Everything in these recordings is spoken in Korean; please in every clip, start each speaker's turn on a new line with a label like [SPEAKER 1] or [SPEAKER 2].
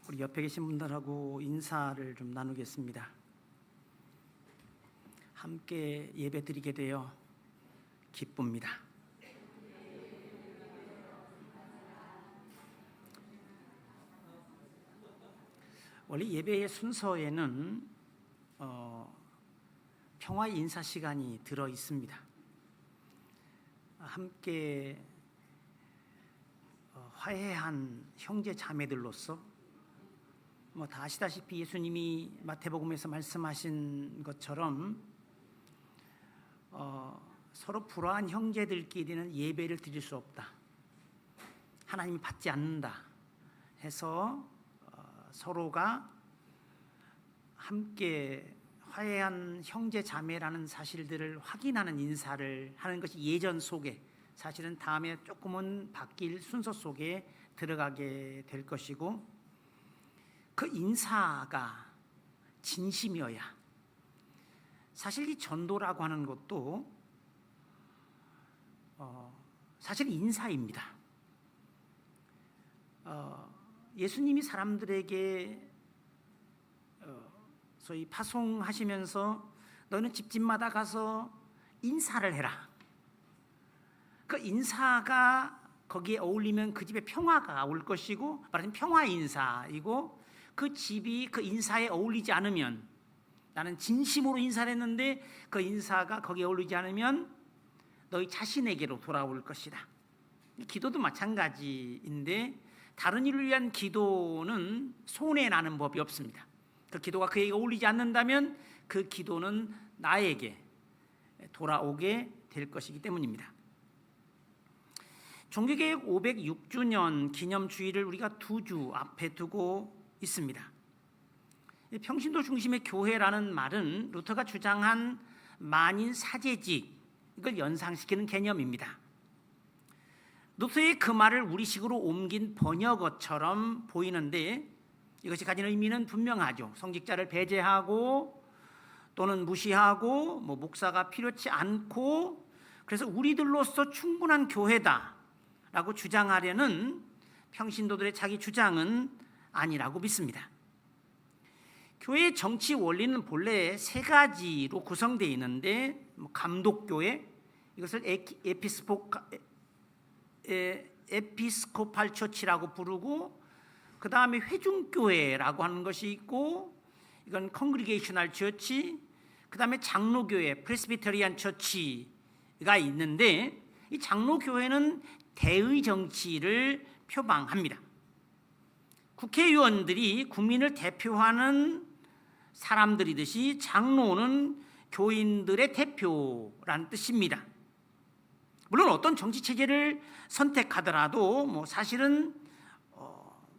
[SPEAKER 1] 우리 옆에 계신 분들하고 인사를 좀 나누겠습니다. 함께 예배 드리게 되어 기쁩니다. 원래 예배의 순서에는 평화 인사 시간이 들어 있습니다. 함께 화해한 형제 자매들로서 다 아시다시피 예수님이 마태복음에서 말씀하신 것처럼 서로 불화한 형제들끼리는 예배를 드릴 수 없다, 하나님이 받지 않는다 해서 서로가 함께 화해한 형제 자매라는 사실들을 확인하는 인사를 하는 것이 예전 속에, 사실은 다음에 조금은 바뀔 순서 속에 들어가게 될 것이고, 그 인사가 진심이어야, 사실 이 전도라고 하는 것도 사실 인사입니다. 예수님이 사람들에게 소위 파송하시면서 너는 집집마다 가서 인사를 해라, 그 인사가 거기에 어울리면 그 집에 평화가 올 것이고, 말하자면 평화 인사이고, 그 집이 그 인사에 어울리지 않으면, 나는 진심으로 인사를 했는데 그 인사가 거기에 어울리지 않으면 너희 자신에게로 돌아올 것이다. 기도도 마찬가지인데, 다른 일을 위한 기도는 손해나는 법이 없습니다. 그 기도가 그에게 어울리지 않는다면 그 기도는 나에게 돌아오게 될 것이기 때문입니다. 종교개혁 506주년 기념주일을 우리가 2주 앞에 두고 있습니다. 평신도 중심의 교회라는 말은 루터가 주장한 만인 사제직, 이걸 연상시키는 개념입니다. 루터의 그 말을 우리식으로 옮긴 번역어처럼 보이는데, 이것이 가진 의미는 분명하죠. 성직자를 배제하고 또는 무시하고 목사가 필요치 않고, 그래서 우리들로서 충분한 교회다 라고 주장하려는 평신도들의 자기 주장은 아니라고 믿습니다. 교회의 정치 원리는 본래 3가지로 구성되어 있는데, 감독교회, 이것을 에피스코팔 처치라고 부르고, 그 다음에 회중교회라고 하는 것이 있고, 이건 컨그리게이셔널 처치, 그 다음에 장로교회, 프레스비테리안 처치가 있는데, 이 장로교회는 대의 정치를 표방합니다. 국회의원들이 국민을 대표하는 사람들이듯이 장로는 교인들의 대표라는 뜻입니다. 물론 어떤 정치 체제를 선택하더라도 사실은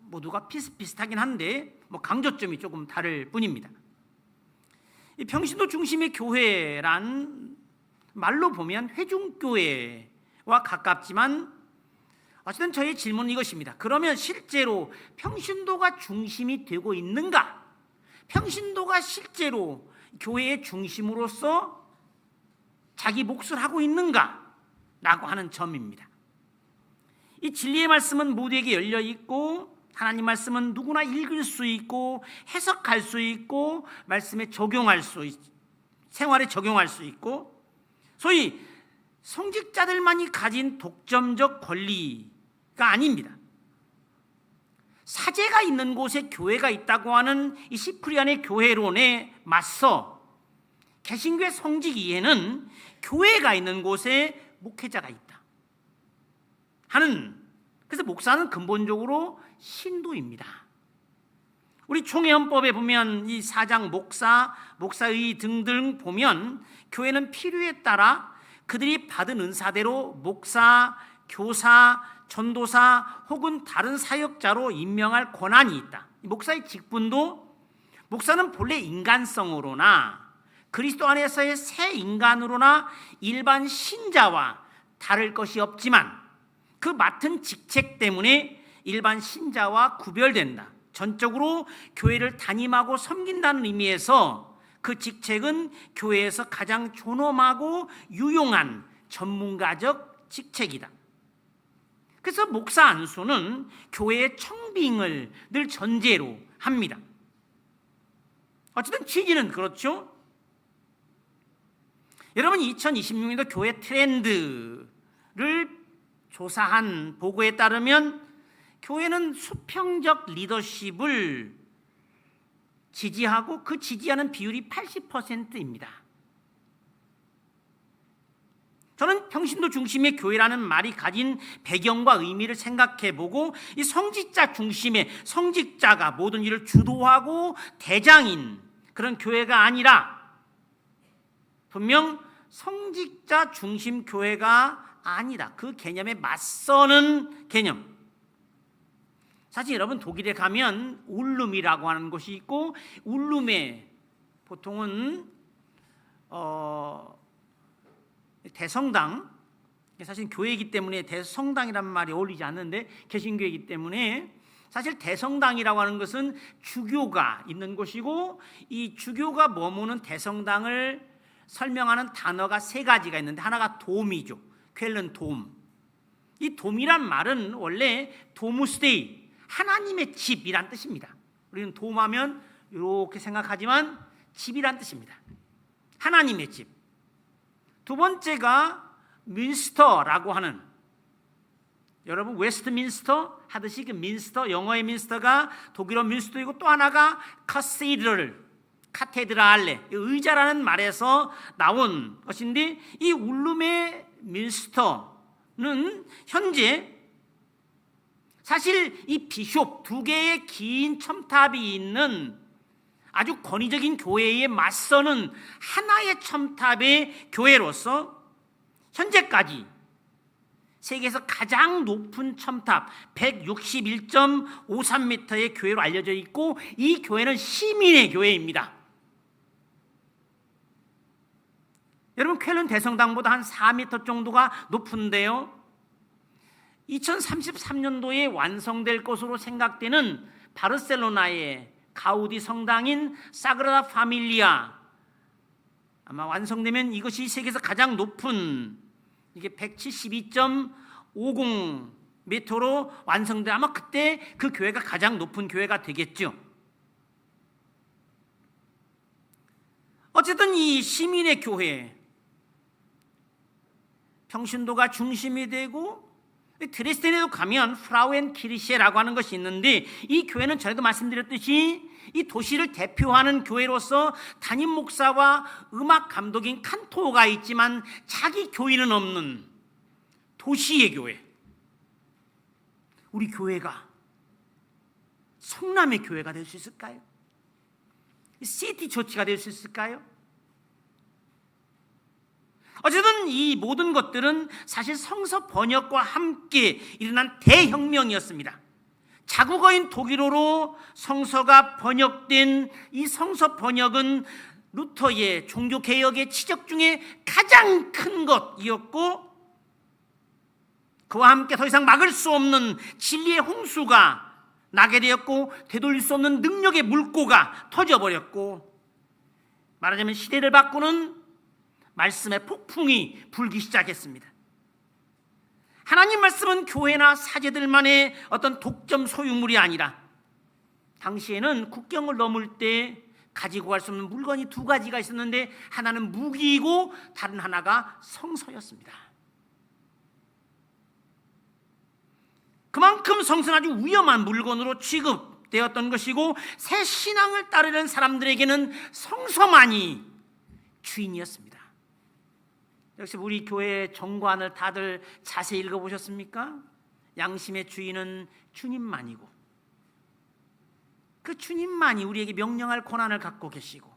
[SPEAKER 1] 모두가 비슷비슷하긴 한데 강조점이 조금 다를 뿐입니다. 이 평신도 중심의 교회란 말로 보면 회중교회와 가깝지만, 어쨌든 저의 질문은 이것입니다. 그러면 실제로 평신도가 중심이 되고 있는가? 평신도가 실제로 교회의 중심으로서 자기 몫을 하고 있는가? 라고 하는 점입니다. 이 진리의 말씀은 모두에게 열려 있고, 하나님 말씀은 누구나 읽을 수 있고 해석할 수 있고 말씀에 적용할 수 생활에 적용할 수 있고, 소위 성직자들만이 가진 독점적 권리가 아닙니다. 사제가 있는 곳에 교회가 있다고 하는 이 시프리안의 교회론에 맞서 개신교의 성직 이해는 교회가 있는 곳에 목회자가 있다 하는, 그래서 목사는 근본적으로 신도입니다. 우리 총회헌법에 보면 이 사장 목사, 목사의 등등 보면 교회는 필요에 따라 그들이 받은 은사대로 목사, 교사, 전도사 혹은 다른 사역자로 임명할 권한이 있다. 목사의 직분도, 목사는 본래 인간성으로나 그리스도 안에서의 새 인간으로나 일반 신자와 다를 것이 없지만, 그 맡은 직책 때문에 일반 신자와 구별된다. 전적으로 교회를 담임하고 섬긴다는 의미에서 그 직책은 교회에서 가장 존엄하고 유용한 전문가적 직책이다. 그래서 목사 안수는 교회의 청빙을 늘 전제로 합니다. 어쨌든 취지는 그렇죠. 여러분, 2026년도 교회 트렌드를 조사한 보고에 따르면 교회는 수평적 리더십을 지지하고 그 지지하는 비율이 80%입니다. 저는 평신도 중심의 교회라는 말이 가진 배경과 의미를 생각해보고 이 성직자 중심의, 성직자가 모든 일을 주도하고 대장인 그런 교회가 아니라 분명 성직자 중심 교회가 아니다, 그 개념에 맞서는 개념. 사실 여러분, 독일에 가면 울룸이라고 하는 곳이 있고, 울룸에 보통은 대성당, 사실 교회이기 때문에 대성당이란 말이 어울리지 않는데 개신교이기 때문에 사실 대성당이라고 하는 것은 주교가 있는 곳이고, 이 주교가 머무는 대성당을 설명하는 단어가 세 가지가 있는데 하나가 돔이죠. 쾰른 돔. 이 돔이란 말은 원래 도무스데이, 하나님의 집이란 뜻입니다. 우리는 돔하면 이렇게 생각하지만 집이란 뜻입니다. 하나님의 집. 두 번째가 민스터라고 하는, 여러분 웨스트민스터 하듯이 그 민스터, 영어의 민스터가 독일어 민스터이고, 또 하나가 카테드랄레, 의자라는 말에서 나온 것인데, 이 울룸의 민스터는 현재 사실 이 비숍 두 개의 긴 첨탑이 있는 아주 권위적인 교회에 맞서는 하나의 첨탑의 교회로서 현재까지 세계에서 가장 높은 첨탑 161.53m의 교회로 알려져 있고, 이 교회는 시민의 교회입니다. 여러분, 쾰른 대성당보다 한 4m 정도가 높은데요, 2033년도에 완성될 것으로 생각되는 바르셀로나의 가우디 성당인 사그라다 파밀리아, 아마 완성되면 이것이 세계에서 가장 높은, 이게 172.50m로 완성돼, 아마 그때 그 교회가 가장 높은 교회가 되겠죠. 어쨌든 이 시민의 교회, 평신도가 중심이 되고, 드레스덴에도 가면 프라우엔키르셰라고 하는 것이 있는데, 이 교회는 전에도 말씀드렸듯이 이 도시를 대표하는 교회로서 담임 목사와 음악 감독인 칸토가 있지만 자기 교인은 없는 도시의 교회. 우리 교회가 성남의 교회가 될 수 있을까요? 시티 처치가 될 수 있을까요? 어쨌든 이 모든 것들은 사실 성서 번역과 함께 일어난 대혁명이었습니다. 자국어인 독일어로 성서가 번역된 이 성서 번역은 루터의 종교개혁의 치적 중에 가장 큰 것이었고, 그와 함께 더 이상 막을 수 없는 진리의 홍수가 나게 되었고, 되돌릴 수 없는 능력의 물고가 터져버렸고, 말하자면 시대를 바꾸는 말씀의 폭풍이 불기 시작했습니다. 하나님 말씀은 교회나 사제들만의 어떤 독점 소유물이 아니라, 당시에는 국경을 넘을 때 가지고 갈 수 없는 물건이 두 가지가 있었는데, 하나는 무기이고 다른 하나가 성서였습니다. 그만큼 성서는 아주 위험한 물건으로 취급되었던 것이고, 새 신앙을 따르는 사람들에게는 성서만이 주인이었습니다. 역시 우리 교회의 정관을 다들 자세히 읽어보셨습니까? 양심의 주인은 주님만이고, 그 주님만이 우리에게 명령할 권한을 갖고 계시고,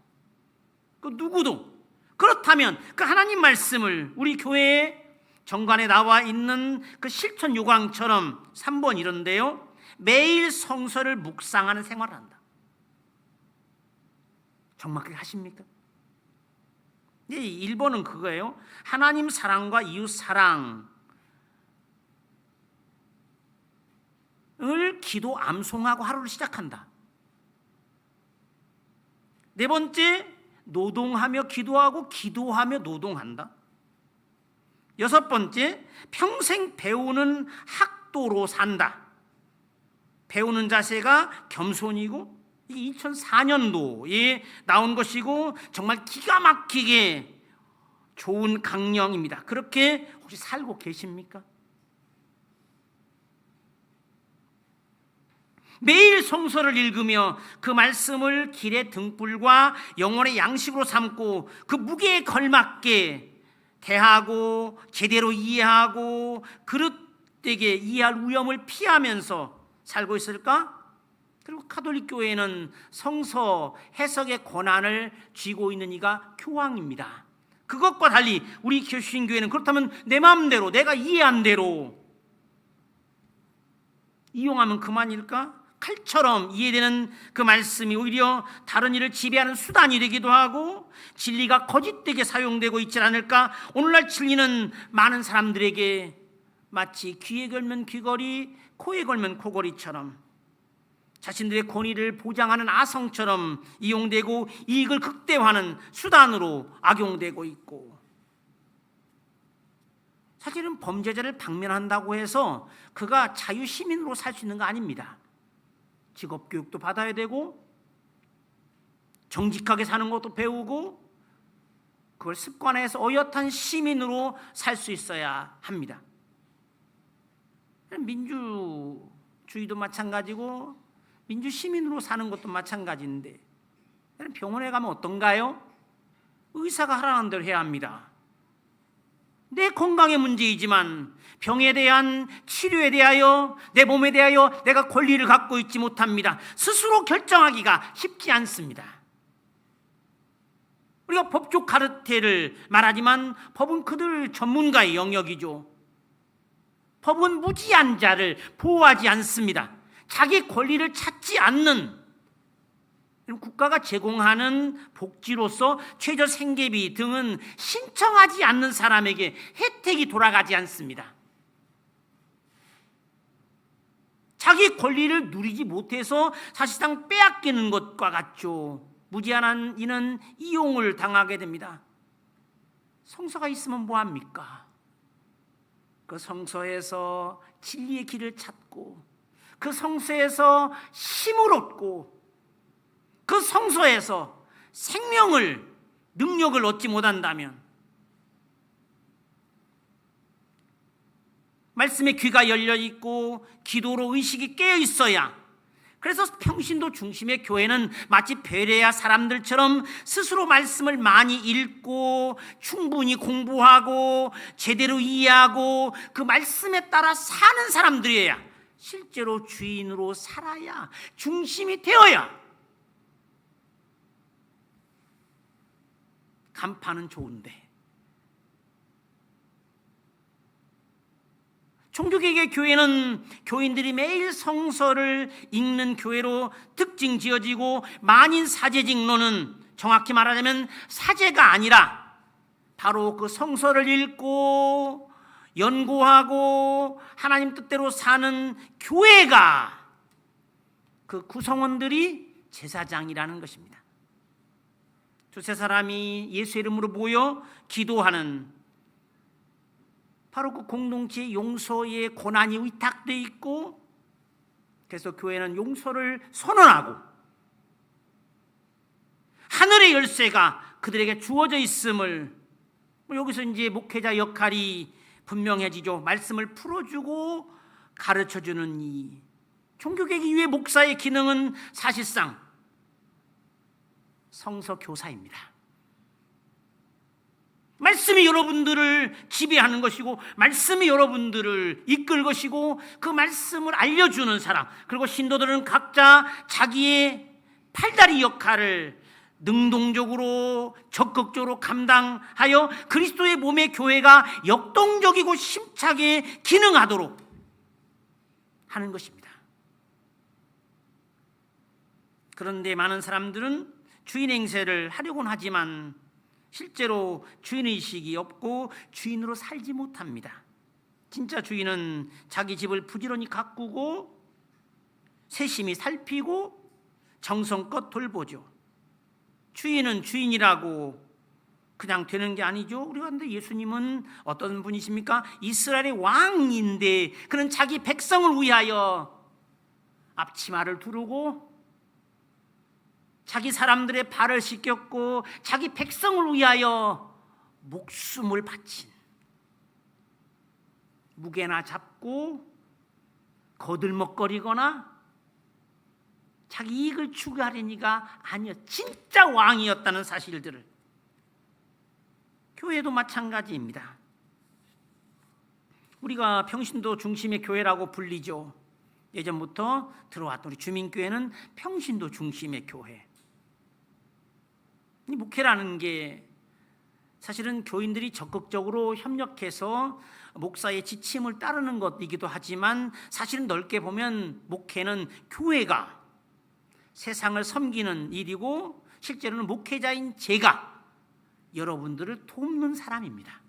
[SPEAKER 1] 그 누구도, 그렇다면 그 하나님 말씀을 우리 교회의 정관에 나와 있는 그 실천 요강처럼 3번 이런데요, 매일 성서를 묵상하는 생활을 한다. 정말 그렇게 하십니까? 1번은 그거예요. 하나님 사랑과 이웃 사랑을 기도 암송하고 하루를 시작한다. 4번째, 노동하며 기도하고 기도하며 노동한다. 6번째, 평생 배우는 학도로 산다. 배우는 자세가 겸손이고, 이 2004년도에 나온 것이고 정말 기가 막히게 좋은 강령입니다. 그렇게 혹시 살고 계십니까? 매일 성서를 읽으며 그 말씀을 길의 등불과 영혼의 양식으로 삼고 그 무게에 걸맞게 대하고 제대로 이해하고 그릇되게 이해할 위험을 피하면서 살고 있을까? 그리고 가톨릭 교회는 성서 해석의 권한을 쥐고 있는 이가 교황입니다. 그것과 달리 우리 개신교회는 그렇다면 내 마음대로 내가 이해한 대로 이용하면 그만일까? 칼처럼 이해되는 그 말씀이 오히려 다른 일을 지배하는 수단이 되기도 하고 진리가 거짓되게 사용되고 있지 않을까? 오늘날 진리는 많은 사람들에게 마치 귀에 걸면 귀걸이, 코에 걸면 코걸이처럼 자신들의 권위를 보장하는 아성처럼 이용되고 이익을 극대화하는 수단으로 악용되고 있고, 사실은 범죄자를 박면한다고 해서 그가 자유시민으로 살 수 있는 거 아닙니다. 직업교육도 받아야 되고 정직하게 사는 것도 배우고 그걸 습관해서 어엿한 시민으로 살 수 있어야 합니다. 민주주의도 마찬가지고 민주시민으로 사는 것도 마찬가지인데, 병원에 가면 어떤가요? 의사가 하라는 대로 해야 합니다. 내 건강의 문제이지만 병에 대한 치료에 대하여, 내 몸에 대하여 내가 권리를 갖고 있지 못합니다. 스스로 결정하기가 쉽지 않습니다. 우리가 법조 카르텔을 말하지만 법은 그들 전문가의 영역이죠. 법은 무지한 자를 보호하지 않습니다. 자기 권리를 찾지 않는, 국가가 제공하는 복지로서 최저 생계비 등은 신청하지 않는 사람에게 혜택이 돌아가지 않습니다. 자기 권리를 누리지 못해서 사실상 빼앗기는 것과 같죠. 무지한 이는 이용을 당하게 됩니다. 성서가 있으면 뭐합니까? 그 성서에서 진리의 길을 찾고 그 성서에서 힘을 얻고 그 성서에서 생명을, 능력을 얻지 못한다면, 말씀에 귀가 열려 있고 기도로 의식이 깨어 있어야, 그래서 평신도 중심의 교회는 마치 베레아 사람들처럼 스스로 말씀을 많이 읽고 충분히 공부하고 제대로 이해하고 그 말씀에 따라 사는 사람들이어야, 실제로 주인으로 살아야, 중심이 되어야 간파는 좋은데, 종교개혁의 교회는 교인들이 매일 성서를 읽는 교회로 특징 지어지고, 만인 사제직론은 정확히 말하자면 사제가 아니라 바로 그 성서를 읽고 연구하고 하나님 뜻대로 사는 교회가, 그 구성원들이 제사장이라는 것입니다. 두세 사람이 예수 이름으로 모여 기도하는, 바로 그 공동체의 용서의 권한이 위탁되어 있고, 그래서 교회는 용서를 선언하고 하늘의 열쇠가 그들에게 주어져 있음을, 여기서 이제 목회자 역할이 분명해지죠. 말씀을 풀어주고 가르쳐주는 이 종교개혁 이후의 목사의 기능은 사실상 성서 교사입니다. 말씀이 여러분들을 지배하는 것이고, 말씀이 여러분들을 이끌 것이고, 그 말씀을 알려주는 사람, 그리고 신도들은 각자 자기의 팔다리 역할을 능동적으로 적극적으로 감당하여 그리스도의 몸의 교회가 역동적이고 힘차게 기능하도록 하는 것입니다. 그런데 많은 사람들은 주인 행세를 하려고는 하지만 실제로 주인의식이 없고 주인으로 살지 못합니다. 진짜 주인은 자기 집을 부지런히 가꾸고 세심히 살피고 정성껏 돌보죠. 주인은 주인이라고 그냥 되는 게 아니죠. 우리가 근데 예수님은 어떤 분이십니까? 이스라엘의 왕인데 그는 자기 백성을 위하여 앞치마를 두르고 자기 사람들의 발을 씻겼고 자기 백성을 위하여 목숨을 바친, 무게나 잡고 거들먹거리거나 자기 이익을 추구하려니가 아니요, 진짜 왕이었다는 사실들을. 교회도 마찬가지입니다. 우리가 평신도 중심의 교회라고 불리죠. 예전부터 들어왔던 우리 주민교회는 평신도 중심의 교회. 이 목회라는 게 사실은 교인들이 적극적으로 협력해서 목사의 지침을 따르는 것이기도 하지만, 사실은 넓게 보면 목회는 교회가 세상을 섬기는 일이고, 실제로는 목회자인 제가 여러분들을 돕는 사람입니다.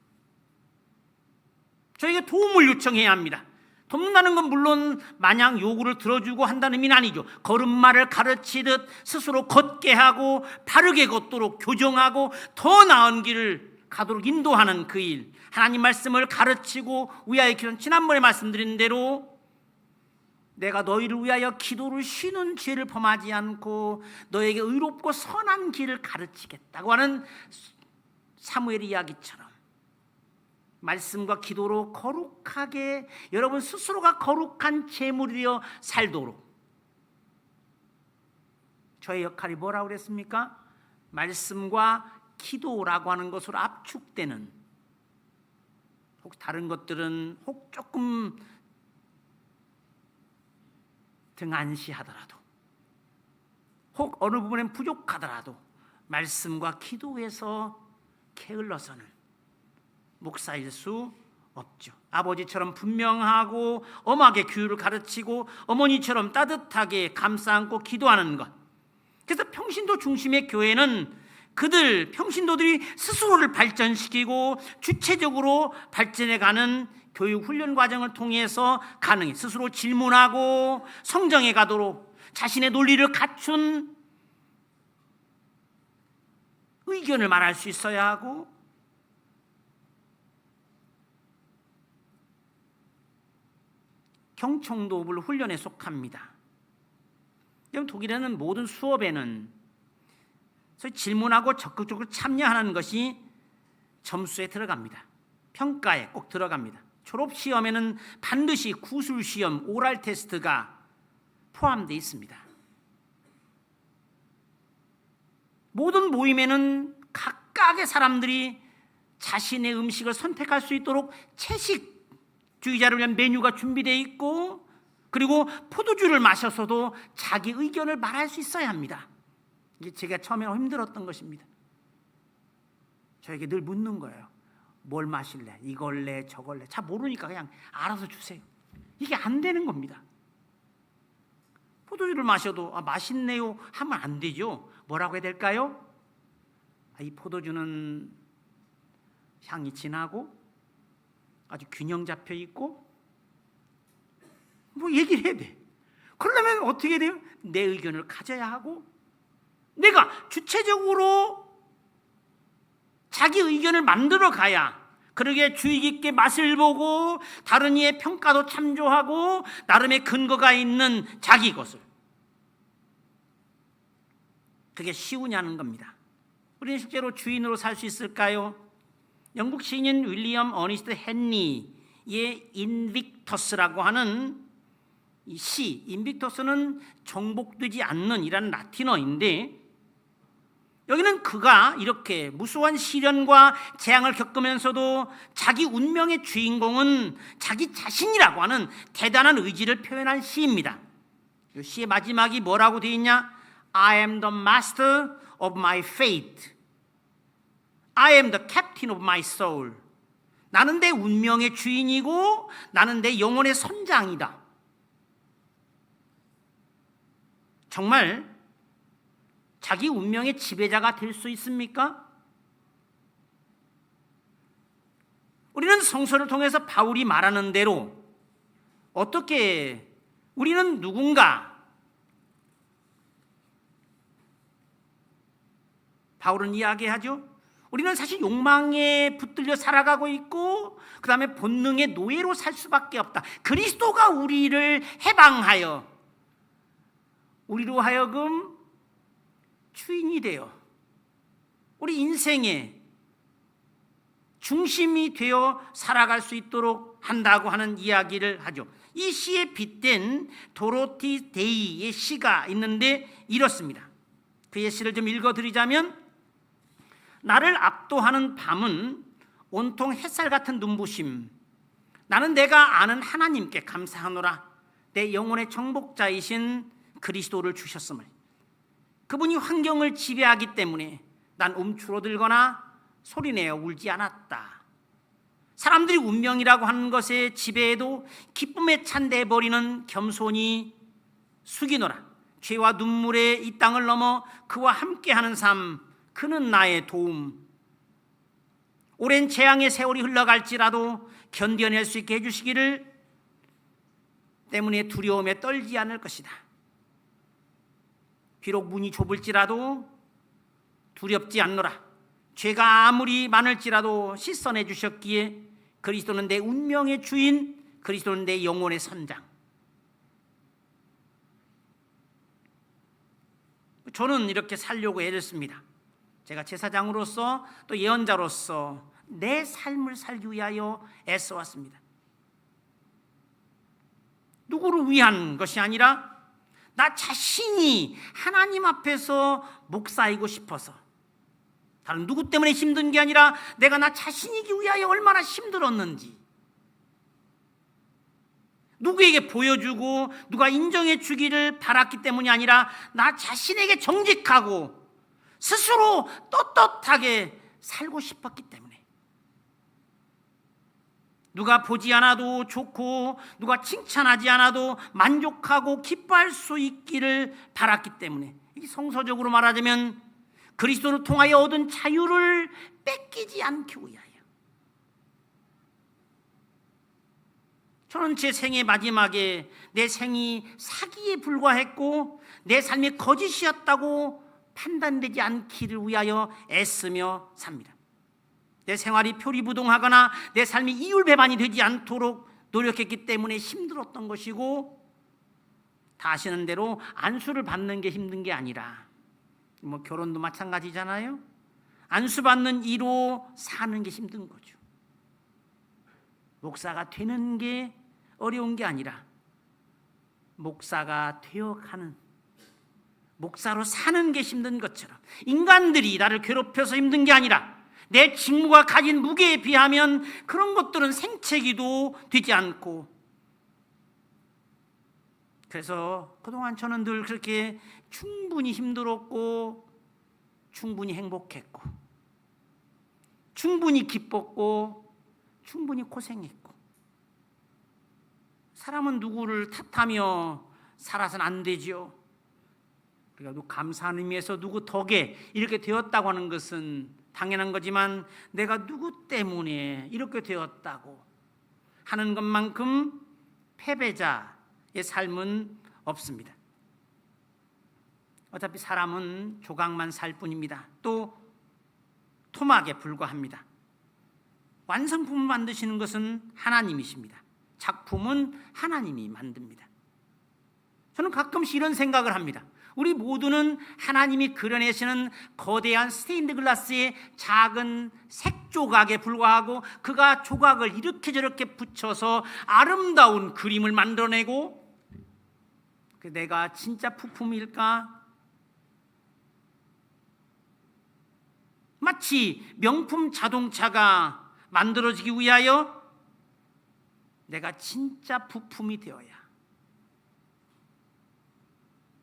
[SPEAKER 1] 저에게 도움을 요청해야 합니다. 돕는다는 건 물론 마냥 요구를 들어주고 한다는 의미는 아니죠. 걸음마를 가르치듯 스스로 걷게 하고 바르게 걷도록 교정하고 더 나은 길을 가도록 인도하는 그 일, 하나님 말씀을 가르치고 위하여 기도는, 지난번에 말씀드린 대로 내가 너희를 위하여 기도를 쉬는 죄를 범하지 않고 너에게 의롭고 선한 길을 가르치겠다고 하는 사무엘의 이야기처럼 말씀과 기도로 거룩하게 여러분 스스로가 거룩한 제물이여 살도록, 저의 역할이 뭐라고 그랬습니까? 말씀과 기도라고 하는 것으로 압축되는, 혹 다른 것들은 혹 조금 등한시하더라도, 혹 어느 부분엔 부족하더라도 말씀과 기도에서 게을러서는 목사일 수 없죠. 아버지처럼 분명하고 엄하게 규율을 가르치고 어머니처럼 따뜻하게 감싸 안고 기도하는 것. 그래서 평신도 중심의 교회는 그들 평신도들이 스스로를 발전시키고 주체적으로 발전해가는 교육 훈련 과정을 통해서 가능해 스스로 질문하고 성장해 가도록 자신의 논리를 갖춘 의견을 말할 수 있어야 하고, 경청도업을 훈련에 속합니다. 독일에는 모든 수업에는 질문하고 적극적으로 참여하는 것이 점수에 들어갑니다. 평가에 꼭 들어갑니다. 졸업시험에는 반드시 구술시험, 오랄 테스트가 포함되어 있습니다. 모든 모임에는 각각의 사람들이 자신의 음식을 선택할 수 있도록 채식주의자를 위한 메뉴가 준비되어 있고, 그리고 포도주를 마셔서도 자기 의견을 말할 수 있어야 합니다. 이게 제가 처음에 힘들었던 것입니다. 저에게 늘 묻는 거예요. 뭘 마실래? 이걸래? 저걸래? 잘 모르니까 그냥 알아서 주세요. 이게 안 되는 겁니다. 포도주를 마셔도 맛있네요 하면 안 되죠. 뭐라고 해야 될까요? 이 포도주는 향이 진하고 아주 균형 잡혀 있고, 뭐 얘기를 해야 돼. 그러려면 어떻게 돼요? 내 의견을 가져야 하고, 내가 주체적으로 자기 의견을 만들어 가야, 그러게 주의 깊게 맛을 보고 다른 이의 평가도 참조하고 나름의 근거가 있는 자기 것을, 그게 쉬우냐는 겁니다. 우리는 실제로 주인으로 살 수 있을까요? 영국 시인인 윌리엄 어니스트 헨리의 인빅터스라고 하는 이 시, 인빅터스는 정복되지 않는 이라는 라틴어인데, 여기는 그가 이렇게 무수한 시련과 재앙을 겪으면서도 자기 운명의 주인공은 자기 자신이라고 하는 대단한 의지를 표현한 시입니다. 이 시의 마지막이 뭐라고 되어 있냐? I am the master of my fate. I am the captain of my soul. 나는 내 운명의 주인이고 나는 내 영혼의 선장이다. 정말 자기 운명의 지배자가 될 수 있습니까? 우리는 성서를 통해서 바울이 말하는 대로 어떻게 우리는 누군가, 바울은 이야기하죠. 우리는 사실 욕망에 붙들려 살아가고 있고 그 다음에 본능의 노예로 살 수밖에 없다. 그리스도가 우리를 해방하여 우리로 하여금 주인이 되어 우리 인생의 중심이 되어 살아갈 수 있도록 한다고 하는 이야기를 하죠. 이 시에 빗댄 도로티 데이의 시가 있는데 이렇습니다. 그의 시를 좀 읽어드리자면, 나를 압도하는 밤은 온통 햇살 같은 눈부심. 나는 내가 아는 하나님께 감사하노라. 내 영혼의 정복자이신 그리스도를 주셨음을. 그분이 환경을 지배하기 때문에 난 움츠러들거나 소리내어 울지 않았다. 사람들이 운명이라고 하는 것에 지배해도 기쁨에 찬대해버리는 겸손히 숙이노라. 죄와 눈물의 이 땅을 넘어 그와 함께하는 삶, 그는 나의 도움. 오랜 재앙의 세월이 흘러갈지라도 견뎌낼 수 있게 해주시기를 때문에 두려움에 떨지 않을 것이다. 비록 문이 좁을지라도 두렵지 않노라. 죄가 아무리 많을지라도 씻어내 주셨기에 그리스도는 내 운명의 주인, 그리스도는 내 영혼의 선장. 저는 이렇게 살려고 애를 씁니다. 제가 제사장으로서 또 예언자로서 내 삶을 살기 위하여 애써왔습니다. 누구를 위한 것이 아니라 나 자신이 하나님 앞에서 목사이고 싶어서, 다른 누구 때문에 힘든 게 아니라 내가 나 자신이기 위하여 얼마나 힘들었는지, 누구에게 보여주고 누가 인정해 주기를 바랐기 때문이 아니라 나 자신에게 정직하고 스스로 떳떳하게 살고 싶었기 때문에, 누가 보지 않아도 좋고 누가 칭찬하지 않아도 만족하고 기뻐할 수 있기를 바랐기 때문에, 이 성서적으로 말하자면 그리스도를 통하여 얻은 자유를 뺏기지 않기 위하여. 저는 제 생의 마지막에 내 생이 사기에 불과했고 내 삶이 거짓이었다고 판단되지 않기를 위하여 애쓰며 삽니다. 내 생활이 표리부동하거나 내 삶이 이율배반이 되지 않도록 노력했기 때문에 힘들었던 것이고, 다 아시는 대로 안수를 받는 게 힘든 게 아니라, 결혼도 마찬가지잖아요. 안수받는 이로 사는 게 힘든 거죠. 목사가 되는 게 어려운 게 아니라 목사가 되어가는, 목사로 사는 게 힘든 것처럼 인간들이 나를 괴롭혀서 힘든 게 아니라 내 직무가 가진 무게에 비하면 그런 것들은 생채기도 되지 않고, 그래서 그동안 저는 늘 그렇게 충분히 힘들었고 충분히 행복했고 충분히 기뻤고 충분히 고생했고, 사람은 누구를 탓하며 살아서는 안 되죠. 그러니까 감사하는 의미에서 누구 덕에 이렇게 되었다고 하는 것은 당연한 거지만, 내가 누구 때문에 이렇게 되었다고 하는 것만큼 패배자의 삶은 없습니다. 어차피 사람은 조각만 살 뿐입니다. 또 토막에 불과합니다. 완성품을 만드시는 것은 하나님이십니다. 작품은 하나님이 만듭니다. 저는 가끔씩 이런 생각을 합니다. 우리 모두는 하나님이 그려내시는 거대한 스테인드 글라스의 작은 색 조각에 불과하고, 그가 조각을 이렇게 저렇게 붙여서 아름다운 그림을 만들어내고, 내가 진짜 부품일까? 마치 명품 자동차가 만들어지기 위하여 내가 진짜 부품이 되어야,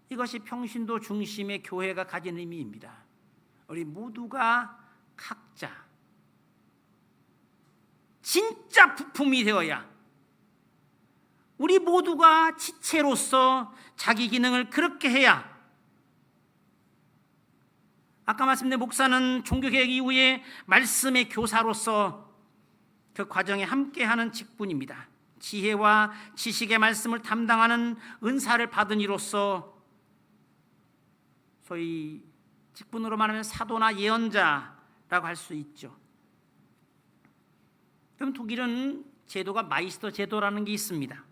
[SPEAKER 1] 이것이 평신도 중심의 교회가 가진 의미입니다. 우리 모두가 각자 진짜 부품이 되어야, 우리 모두가 지체로서 자기 기능을 그렇게 해야. 아까 말씀드린 목사는 종교개혁 이후에 말씀의 교사로서 그 과정에 함께하는 직분입니다. 지혜와 지식의 말씀을 담당하는 은사를 받은 이로서 소위 직분으로 말하면 사도나 예언자 할 수 있죠. 그럼 독일은 제도가 마이스터 제도라는 게 있습니다.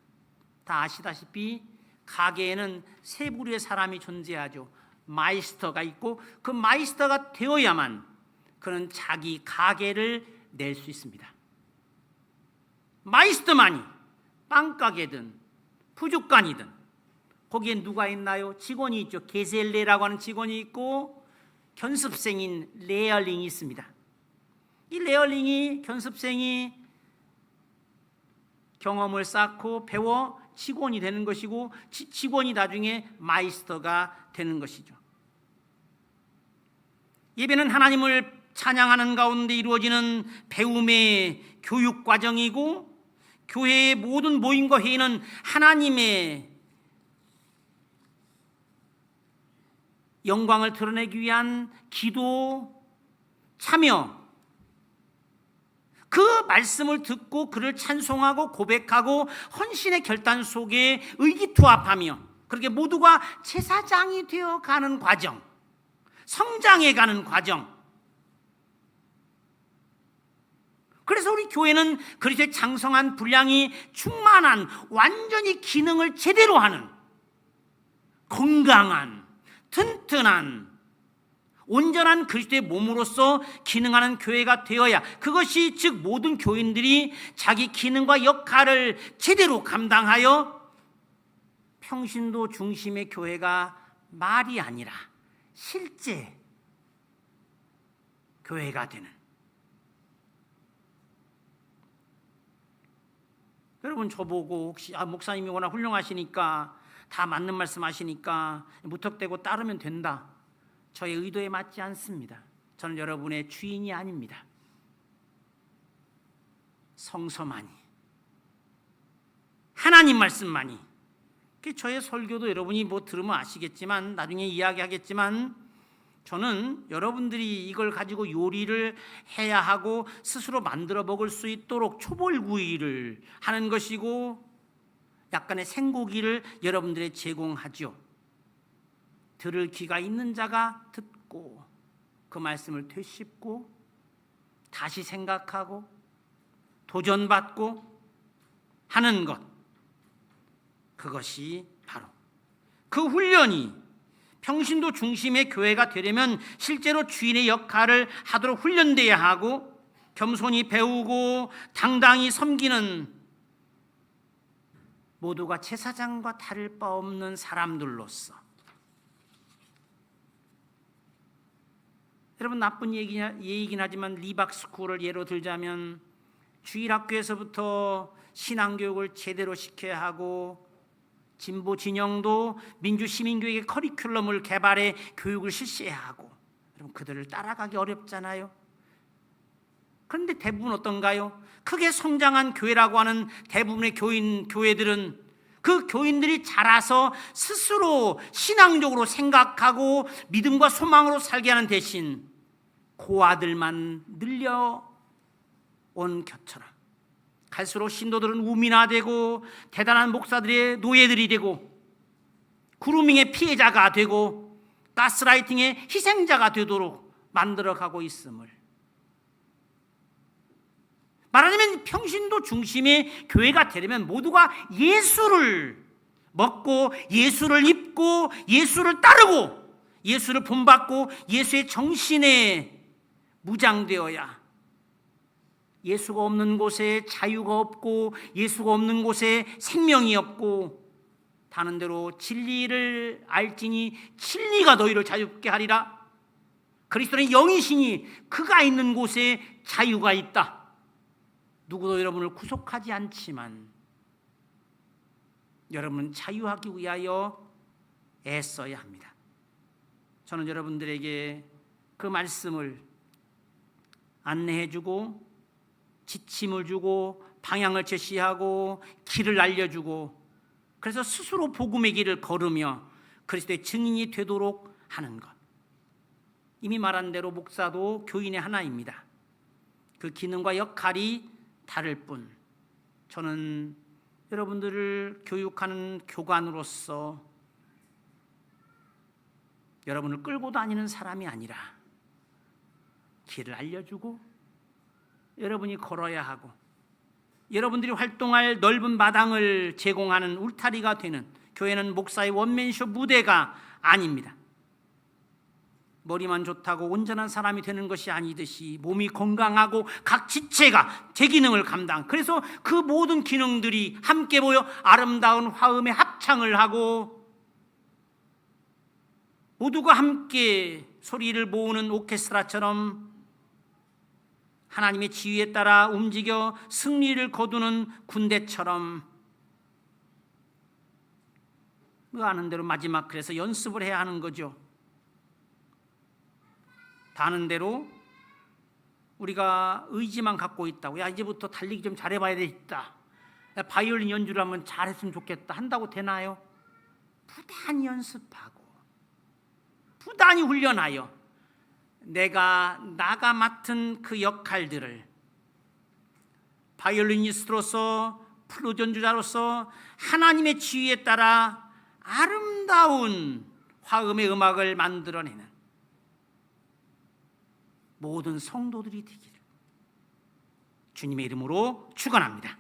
[SPEAKER 1] 다 아시다시피 가게에는 세 부류의 사람이 존재하죠. 마이스터가 있고 그 마이스터가 되어야만 그는 자기 가게를 낼 수 있습니다. 마이스터만이 빵가게든 푸주간이든 거기에 누가 있나요? 직원이 있죠. 게셀레라고 하는 직원이 있고 견습생인 레얼링이 있습니다. 이 레얼링이 견습생이 경험을 쌓고 배워 직원이 되는 것이고 직원이 나중에 마이스터가 되는 것이죠. 예배는 하나님을 찬양하는 가운데 이루어지는 배움의 교육 과정이고 교회의 모든 모임과 회의는 하나님의 영광을 드러내기 위한 기도, 참여, 그 말씀을 듣고 그를 찬송하고 고백하고 헌신의 결단 속에 의기투합하며 그렇게 모두가 제사장이 되어가는 과정, 성장해가는 과정. 그래서 우리 교회는 그리스도의 장성한 분량이 충만한 완전히 기능을 제대로 하는 건강한 튼튼한 온전한 그리스도의 몸으로서 기능하는 교회가 되어야 그것이 즉 모든 교인들이 자기 기능과 역할을 제대로 감당하여 평신도 중심의 교회가 말이 아니라 실제 교회가 되는. 여러분 저보고 혹시 목사님이 워낙 훌륭하시니까 다 맞는 말씀 하시니까 무턱대고 따르면 된다. 저의 의도에 맞지 않습니다. 저는 여러분의 주인이 아닙니다. 성서만이, 하나님 말씀만이. 저의 설교도 여러분이 들으면 아시겠지만 나중에 이야기하겠지만 저는 여러분들이 이걸 가지고 요리를 해야 하고 스스로 만들어 먹을 수 있도록 초벌구이를 하는 것이고 약간의 생고기를 여러분들에 제공하죠. 들을 귀가 있는 자가 듣고 그 말씀을 되씹고 다시 생각하고 도전받고 하는 것, 그것이 바로 그 훈련이 평신도 중심의 교회가 되려면 실제로 주인의 역할을 하도록 훈련돼야 하고 겸손히 배우고 당당히 섬기는 모두가 제사장과 다를 바 없는 사람들로서. 여러분 나쁜 얘기긴 하지만 리박스쿨을 예로 들자면 주일학교에서부터 신앙교육을 제대로 시켜야 하고 진보 진영도 민주시민교육의 커리큘럼을 개발해 교육을 실시해야 하고 여러분 그들을 따라가기 어렵잖아요. 그런데 대부분 어떤가요? 크게 성장한 교회라고 하는 대부분의 교회들은 그 교인들이 자라서 스스로 신앙적으로 생각하고 믿음과 소망으로 살게 하는 대신 고아들만 늘려온 것처럼 갈수록 신도들은 우민화되고 대단한 목사들의 노예들이 되고 그루밍의 피해자가 되고 가스라이팅의 희생자가 되도록 만들어가고 있음을, 말하자면 평신도 중심의 교회가 되려면 모두가 예수를 먹고 예수를 입고 예수를 따르고 예수를 본받고 예수의 정신에 무장되어야 예수가 없는 곳에 자유가 없고 예수가 없는 곳에 생명이 없고 다는 대로 진리를 알지니 진리가 너희를 자유롭게 하리라. 그리스도는 영이시니 그가 있는 곳에 자유가 있다. 누구도 여러분을 구속하지 않지만 여러분은 자유하기 위하여 애써야 합니다. 저는 여러분들에게 그 말씀을 안내해주고 지침을 주고 방향을 제시하고 길을 알려주고 그래서 스스로 복음의 길을 걸으며 그리스도의 증인이 되도록 하는 것. 이미 말한 대로 목사도 교인의 하나입니다. 그 기능과 역할이 다를 뿐 저는 여러분들을 교육하는 교관으로서 여러분을 끌고 다니는 사람이 아니라 길을 알려주고 여러분이 걸어야 하고 여러분들이 활동할 넓은 마당을 제공하는 울타리가 되는 교회는 목사의 원맨쇼 무대가 아닙니다. 머리만 좋다고 온전한 사람이 되는 것이 아니듯이 몸이 건강하고 각 지체가 제 기능을 감당. 그래서 그 모든 기능들이 함께 모여 아름다운 화음의 합창을 하고 모두가 함께 소리를 모으는 오케스트라처럼 하나님의 지휘에 따라 움직여 승리를 거두는 군대처럼 아는 대로 마지막 그래서 연습을 해야 하는 거죠. 다는 대로 우리가 의지만 갖고 있다고 야 이제부터 달리기 좀 잘해봐야 되겠다. 야, 바이올린 연주를 하면 잘했으면 좋겠다 한다고 되나요? 부단히 연습하고 부단히 훈련하여 나가 맡은 그 역할들을 바이올리니스트로서 플룻 연주자로서 하나님의 지휘에 따라 아름다운 화음의 음악을 만들어내는 모든 성도들이 되기를 주님의 이름으로 축원합니다.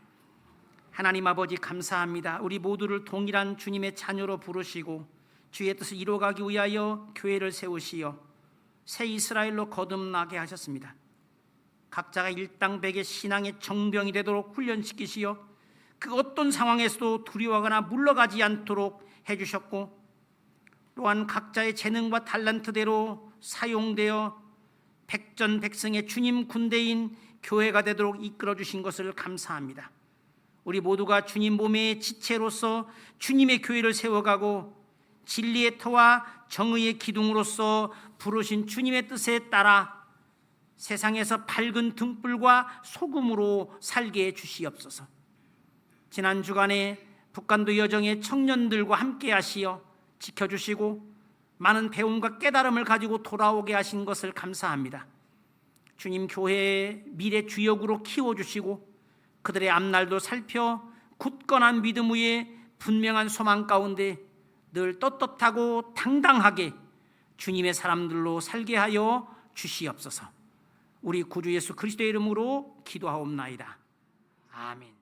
[SPEAKER 1] 하나님 아버지 감사합니다. 우리 모두를 동일한 주님의 자녀로 부르시고 주의 뜻을 이루어가기 위하여 교회를 세우시어 새 이스라엘로 거듭나게 하셨습니다. 각자가 일당백의 신앙의 정병이 되도록 훈련시키시어 그 어떤 상황에서도 두려워하거나 물러가지 않도록 해주셨고 또한 각자의 재능과 탤런트대로 사용되어 백전백승의 주님 군대인 교회가 되도록 이끌어 주신 것을 감사합니다. 우리 모두가 주님 몸의 지체로서 주님의 교회를 세워가고 진리의 터와 정의의 기둥으로서 부르신 주님의 뜻에 따라 세상에서 밝은 등불과 소금으로 살게 해 주시옵소서. 지난 주간에 북한도 여정의 청년들과 함께 하시어 지켜주시고 많은 배움과 깨달음을 가지고 돌아오게 하신 것을 감사합니다. 주님 교회의 미래 주역으로 키워주시고 그들의 앞날도 살펴 굳건한 믿음 위에 분명한 소망 가운데 늘 떳떳하고 당당하게 주님의 사람들로 살게 하여 주시옵소서. 우리 구주 예수 그리스도의 이름으로 기도하옵나이다. 아멘.